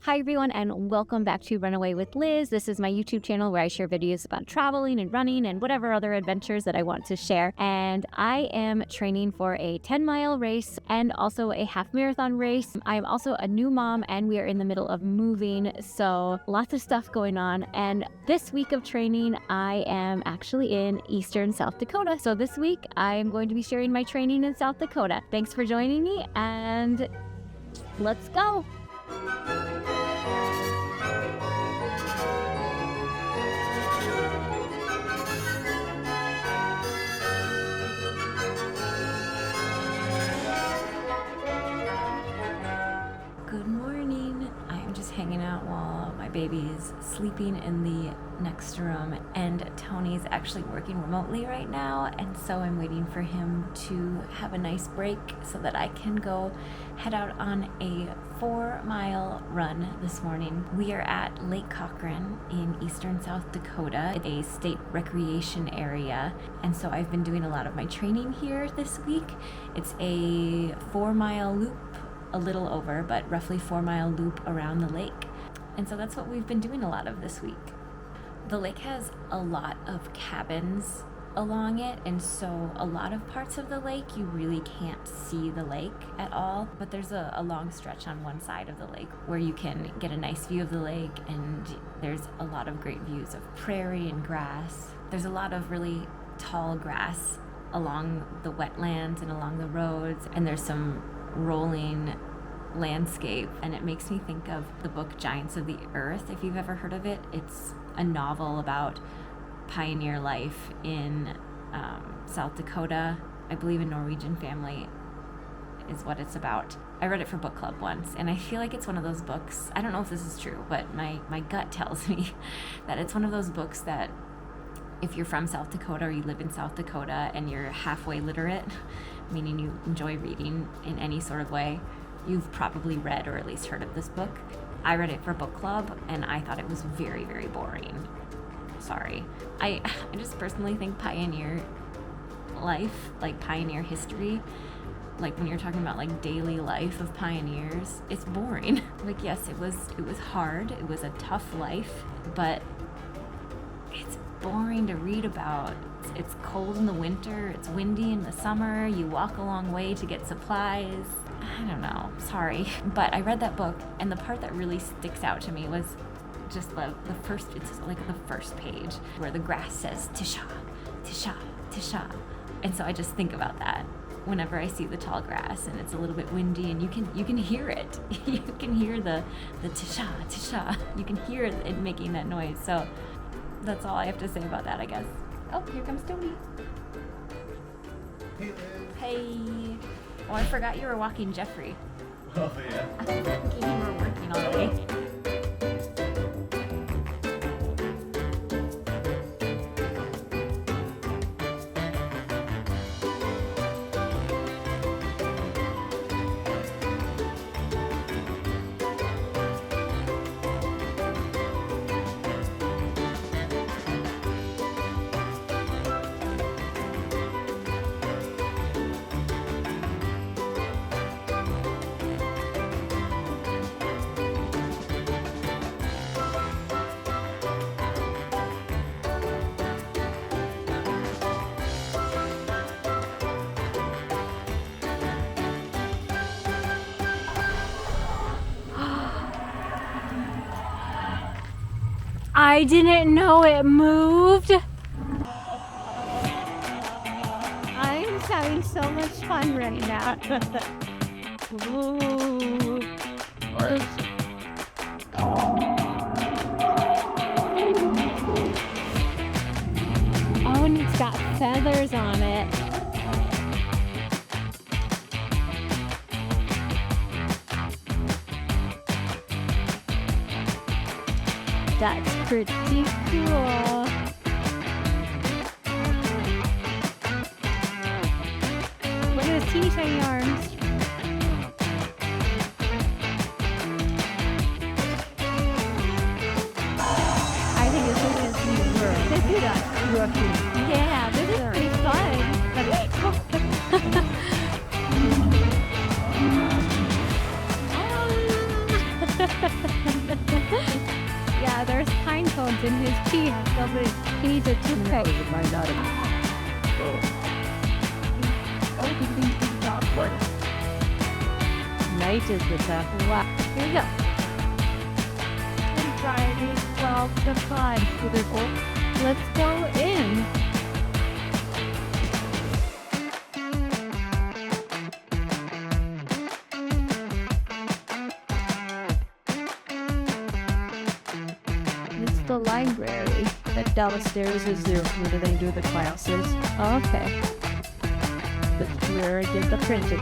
Hi everyone, and welcome back to Runaway with Liz. This is my YouTube channel where I share videos about traveling and running and whatever other adventures that I want to share. And I am training for a 10-mile race and also a half marathon race. I am also a new mom and we are in the middle of moving, so lots of stuff going on. And this week of training, I am actually in Eastern South Dakota. So this week, I am going to be sharing my training in South Dakota. Thanks for joining me, and let's go. Good morning. I'm just hanging out while my baby is sleeping in the next room, and Tony's actually working remotely right now, and so I'm waiting for him to have a nice break so that I can go head out on a 4-mile run this morning. We are at Lake Cochrane in Eastern South Dakota, a state recreation area, and so I've been doing a lot of my training here this week. It's a 4-mile loop, a little over, but roughly 4-mile loop around the lake. And so that's what we've been doing a lot of this week. The lake has a lot of cabins along it, and so a lot of parts of the lake you really can't see the lake at all, but there's a long stretch on one side of the lake where you can get a nice view of the lake, and there's a lot of great views of prairie and grass. There's a lot of really tall grass along the wetlands and along the roads, and there's some rolling landscape, and it makes me think of the book Giants of the Earth, if you've ever heard of it. It's a novel about pioneer life in South Dakota. I believe a Norwegian family is what it's about. I read it for book club once, and I feel like it's one of those books, I don't know if this is true, but my gut tells me that it's one of those books that if you're from South Dakota or you live in South Dakota and you're halfway literate, meaning you enjoy reading in any sort of way, you've probably read or at least heard of this book. I read it for book club and I thought it was very, very boring. Sorry. I just personally think pioneer life, like pioneer history, like when you're talking about like daily life of pioneers, it's boring. Like, yes, it was hard. It was a tough life, but it's boring to read about. It's cold in the winter, it's windy in the summer, you walk a long way to get supplies. I don't know, sorry. But I read that book, and the part that really sticks out to me was just the first, it's like the first page where the grass says Tisha, Tisha, Tisha. And so I just think about that whenever I see the tall grass and it's a little bit windy and you can hear it. You can hear the Tisha, Tisha. You can hear it making that noise. So that's all I have to say about that, I guess. Oh, here comes Tony. Hey, Liz. Hey. Oh, I forgot you were walking Jeffrey. Oh, yeah. I was thinking you were working all day. I didn't know it moved. I'm having so much fun right now. Ooh. Oh, and it's got feathers on it. That's pretty cool. Look at his teeny tiny arms. I think this is his world. Yeah, this is pretty fun. there's pine cones in his teeth. So he needs a toothpick. Night is the top. Wow. Here we go. And driving 12 to 5. Let's go in. It's the library. That downstairs is where they do the classes. Oh, okay. That's where I did the printing.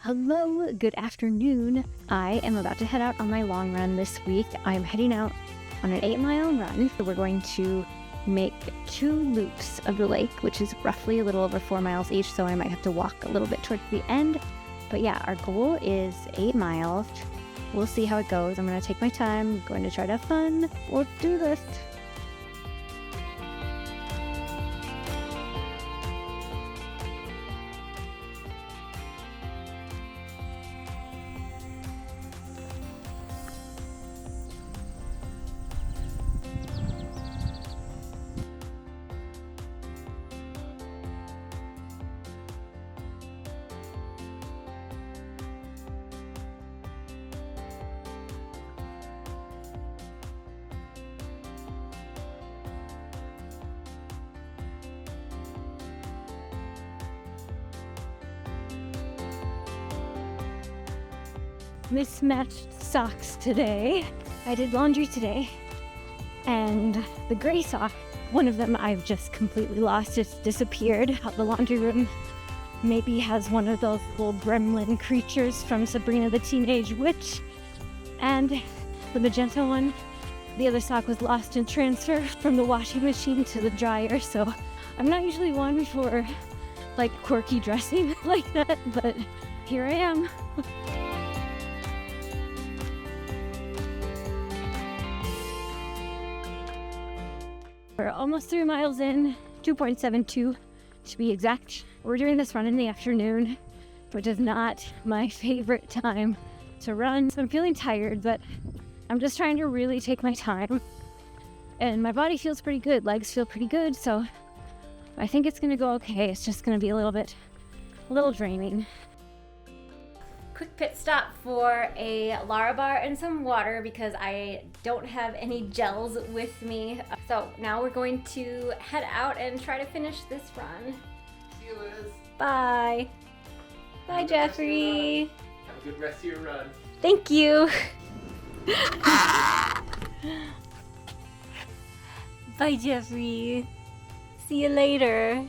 Hello, good afternoon. I am about to head out on my long run this week. I'm heading out on an 8-mile run. We're going to make 2 loops of the lake, which is roughly a little over 4 miles each, so I might have to walk a little bit towards the end. But yeah, our goal is 8 miles. We'll see how it goes. I'm going to take my time. I'm going to try to have fun. Let's do this. Mismatched socks today. I did laundry today, and the gray sock, one of them I've just completely lost. It's disappeared. The laundry room maybe has one of those little gremlin creatures from Sabrina the Teenage Witch. And the magenta one, the other sock was lost in transfer from the washing machine to the dryer, so I'm not usually one for like quirky dressing like that, but here I am. We're almost 3 miles in, 2.72 to be exact. We're doing this run in the afternoon, which is not my favorite time to run. So I'm feeling tired, but I'm just trying to really take my time. And my body feels pretty good, legs feel pretty good, so I think it's gonna go okay. It's just gonna be a little draining. Quick pit stop for a Larabar and some water because I don't have any gels with me. So now we're going to head out and try to finish this run. See you, Liz. Bye. Bye, Jeffrey. Have a good rest of your run. Thank you. Bye, Jeffrey. See you later.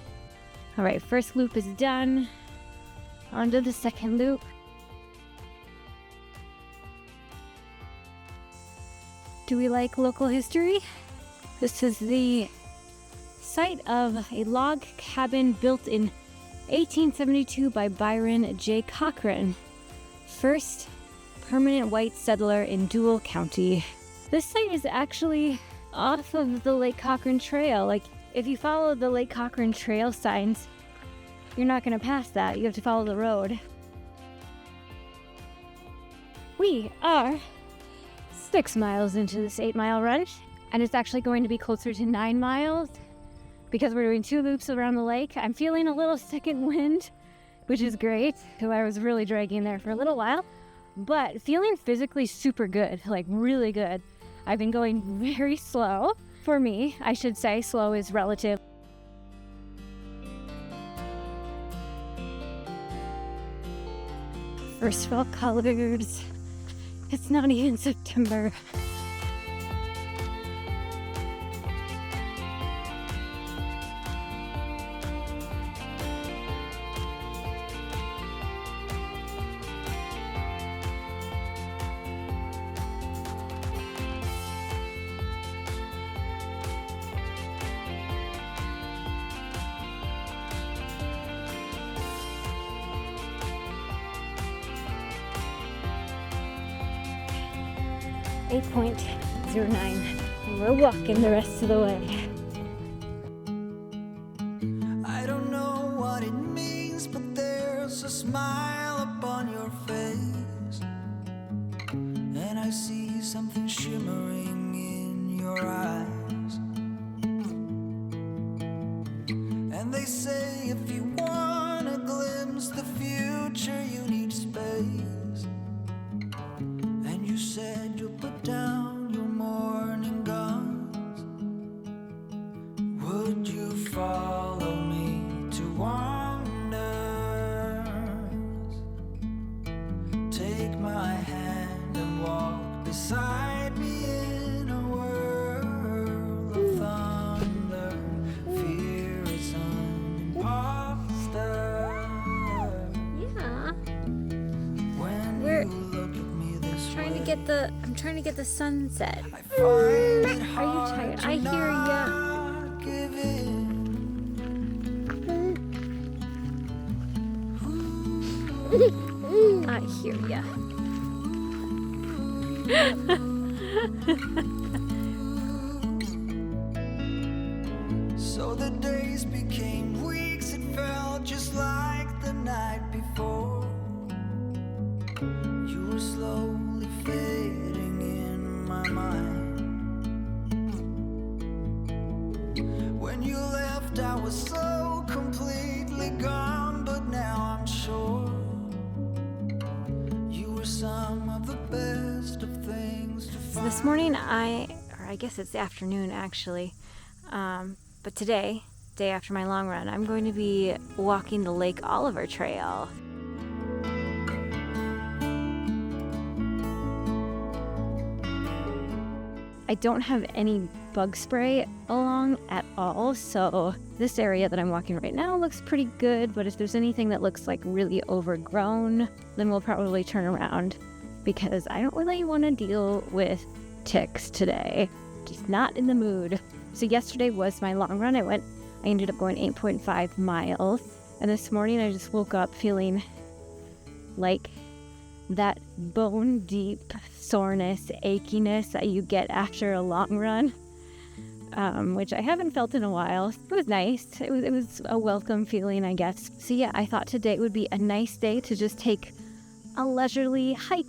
All right, first loop is done. On to the second loop. Do we like local history? This is the site of a log cabin built in 1872 by Byron J. Cochrane, first permanent white settler in Dual County. This site is actually off of the Lake Cochrane Trail. Like, if you follow the Lake Cochrane Trail signs, you're not going to pass that. You have to follow the road. We are 6 miles into this 8-mile run, and it's actually going to be closer to 9 miles because we're doing 2 loops around the lake. I'm feeling a little second wind, which is great because I was really dragging there for a little while, but feeling physically super good, like really good. I've been going very slow. For me, I should say, slow is relative. First fall colors. It's not even September. .09 And we're walking the rest of the way. I don't know what it means, but there's a smile upon your face, and I see something shimmering in your eyes. And they say if you want to glimpse the future, you need space. And you said you'll put down your morning guns. Would you follow me to wonders? Take my hand and walk beside me in a world of thunder. Fear is an imposter. Yeah. When We're you look at me this I'm trying to get the sunset. I find it Are you hard tired? to I hear ya. not give in. I hear ya. So the days became weeks, it felt just like the night before. You were slowly fading in my mind. When you left, I was so completely gone, but now I'm sure you were some of the best of things to So find. this morning I guess it's the afternoon actually, but today, day after my long run, I'm going to be walking the Lake Oliver Trail. I don't have any bug spray along at all, so this area that I'm walking right now looks pretty good, but if there's anything that looks like really overgrown, then we'll probably turn around because I don't really want to deal with ticks today. Just not in the mood. So yesterday was my long run. I ended up going 8.5 miles, and this morning I just woke up feeling like that bone deep soreness, achiness that you get after a long run, which I haven't felt in a while. It was nice. It was a welcome feeling, I guess. So yeah, I thought today would be a nice day to just take a leisurely hike.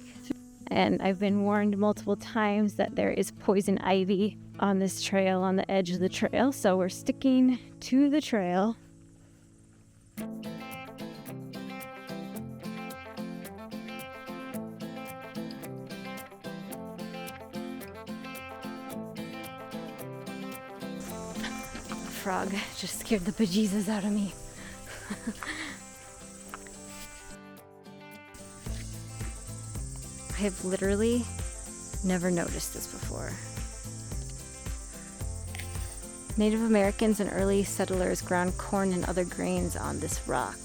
And I've been warned multiple times that there is poison ivy on this trail, on the edge of the trail, so we're sticking to the trail. Frog just scared the bejesus out of me. I have literally never noticed this before. Native Americans and early settlers ground corn and other grains on this rock.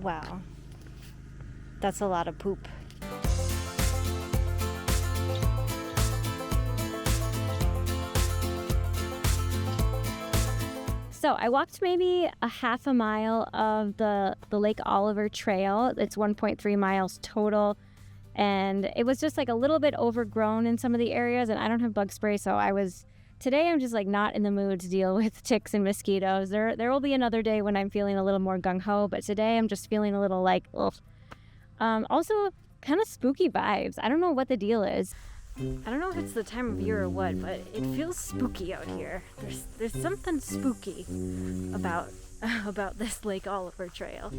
Wow, that's a lot of poop. So I walked maybe a half a mile of the Lake Oliver Trail. It's 1.3 miles total. And it was just like a little bit overgrown in some of the areas, and I don't have bug spray, so today I'm just like not in the mood to deal with ticks and mosquitoes. There will be another day when I'm feeling a little more gung-ho, but today I'm just feeling a little like, ugh. Also kind of spooky vibes. I don't know what the deal is. I don't know if it's the time of year or what, but it feels spooky out here. There's something spooky about this Lake Oliver Trail.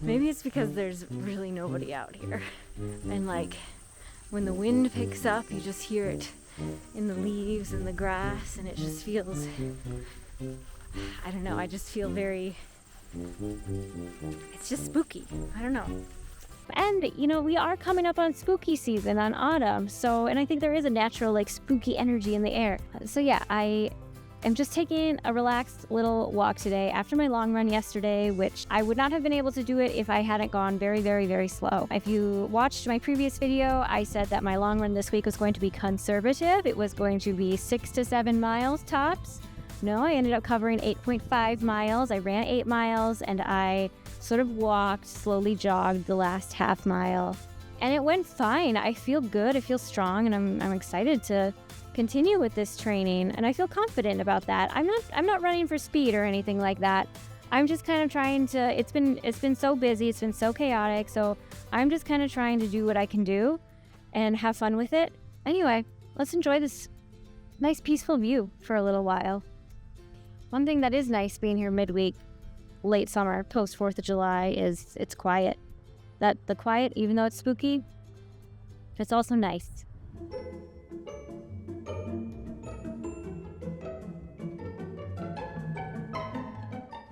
Maybe it's because there's really nobody out here. And like when the wind picks up, you just hear it in the leaves and the grass, and it just feels, I don't know, I just feel it's just spooky. I don't know. And, we are coming up on spooky season, on autumn, and I think there is a natural, spooky energy in the air. So yeah, I I'm just taking a relaxed little walk today after my long run yesterday, which I would not have been able to do it if I hadn't gone very, very, very slow. If you watched my previous video, I said that my long run this week was going to be conservative. It was going to be 6 to 7 miles tops. No, I ended up covering 8.5 miles. I ran 8 miles and I sort of walked, slowly jogged the last half mile. And it went fine. I feel good, I feel strong, and I'm excited to continue with this training, and I feel confident about that. I'm not running for speed or anything like that. I'm just kind of trying to, it's been so busy, it's been so chaotic, so I'm just kind of trying to do what I can do and have fun with it. Anyway, let's enjoy this nice peaceful view for a little while. One thing that is nice being here midweek, late summer, post 4th of July, is it's quiet. That the quiet, even though it's spooky, it's also nice.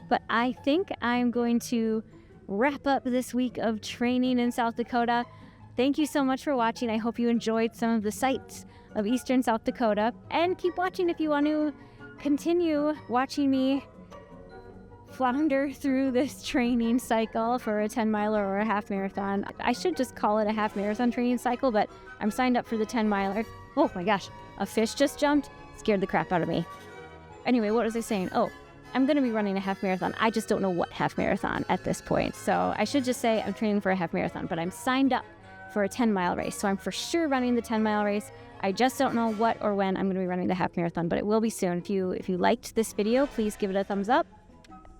But I think I'm going to wrap up this week of training in South Dakota. Thank you so much for watching. I hope you enjoyed some of the sights of Eastern South Dakota. And keep watching if you want to continue watching me flounder through this training cycle for a 10-miler or a half marathon. I should just call it a half marathon training cycle, but I'm signed up for the 10-miler. Oh my gosh, a fish just jumped, scared the crap out of me. Anyway, what was I saying? Oh, I'm going to be running a half marathon. I just don't know what half marathon at this point. So I should just say I'm training for a half marathon, but I'm signed up for a 10-mile race. So I'm for sure running the 10-mile race. I just don't know what or when I'm going to be running the half marathon, but it will be soon. If you liked this video, please give it a thumbs up.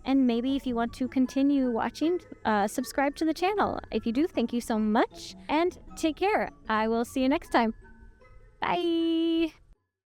And maybe if you want to continue watching, subscribe to the channel. If you do, thank you so much, and take care. I will see you next time. Bye.